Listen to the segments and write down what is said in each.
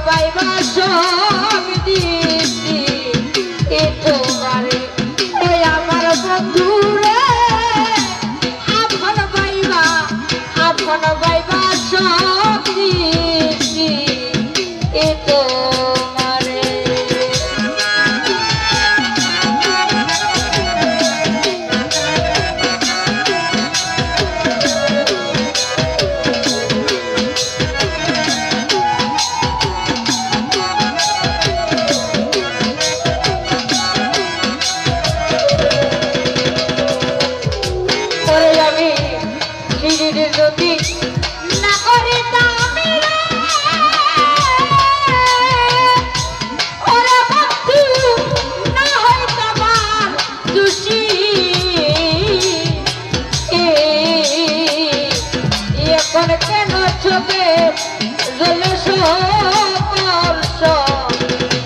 পাইবা সব দিছি এ তোমারে ওই আমার বন্ধুরে আপন পাইবা সব দিছি এ তোমারে যদি না করে দামি ওরে বন্ধু না হয় তোমার খুশি এখন কেন চোখে জলে সকল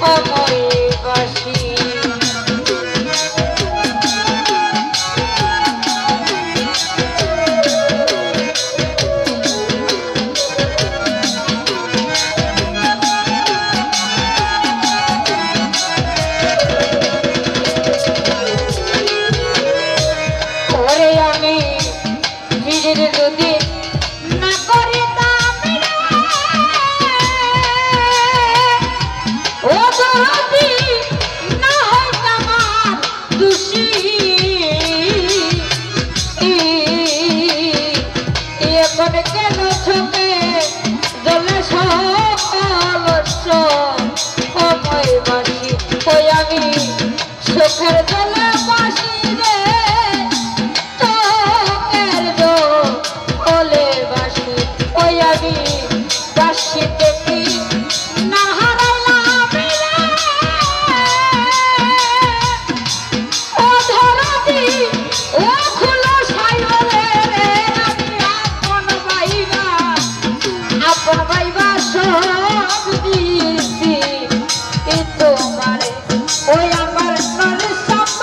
অময় বাসি যদি না করে দামি ও যদি না হয় তোমার খুশি এখন কেন চোখে জলে সকল অময় বাসি ওই আমি চোখের জলে বাসি রে বাসি দেখি না হারাইলাম ও ধরতি ও খুলো সাইরে আমি আপন পাইবা সব দিছি এ তোমারে ওই আমার নর সব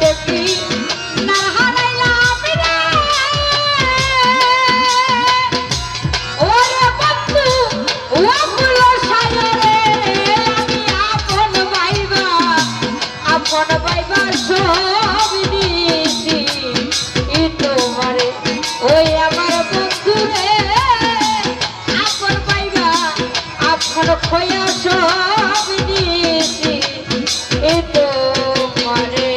দেখি না হারাইলাম রে ওরে বন্ধু ওগুলো সায়রে আমি আপন ভাইবা সব দিয়েছি ই তোমারে ওই আমার বন্ধু রে আপন ভাইবা আপন খোয়া সব দিয়েছি ই তোমারে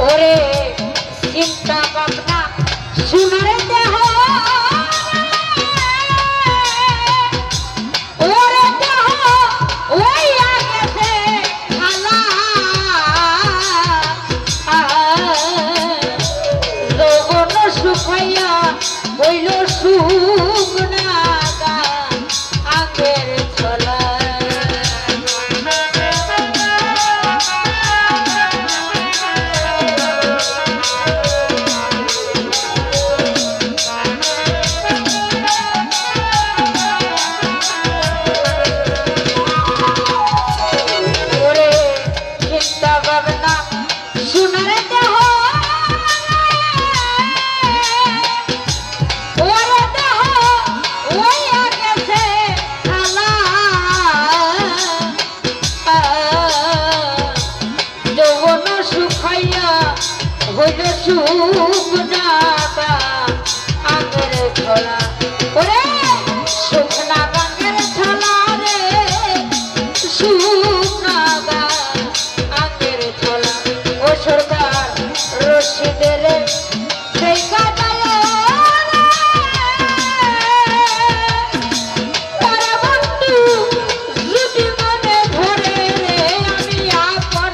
ওরে চিন্তা ভাবনা শুনে দেহ ওরে দেহ ওই আগেছে খালা যৌবন শুকাইয়া হইল সুখ না আগের ছলা হইল সুখ নাগা আগের ছলা ওরে সুখ নাগা আগের ছলা রে সুখ নাগা আগের ছলা ও সরকার রশিদের সেই কাটায় তারা বন্ধু যদি মনে ধরে রে আমি আপন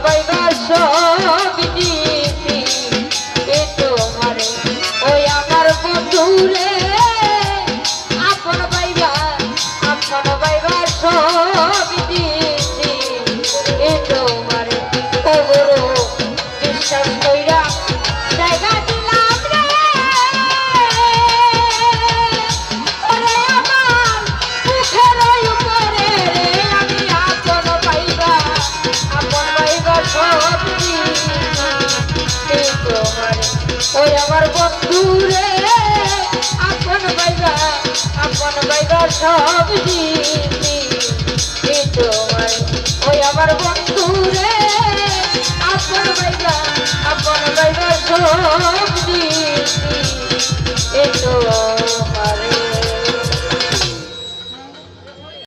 বাইবা সব দিয়েছি এ তোমারে ওই আমার বন্ধু রে আপন বাইবা সব দিয়েছি এ তোমারে ও গুরু বিশ্বাস কইরা জায়গা দিলাম রে ওরে আমার মুখের উপরে রে আমি আপন বাইবা সব তোমারে ওই আমার বন্ধু রে আপন বাইবা সব দিয়েছি তোমারে ওই আমার বন্ধু রে আপন বাইবা সব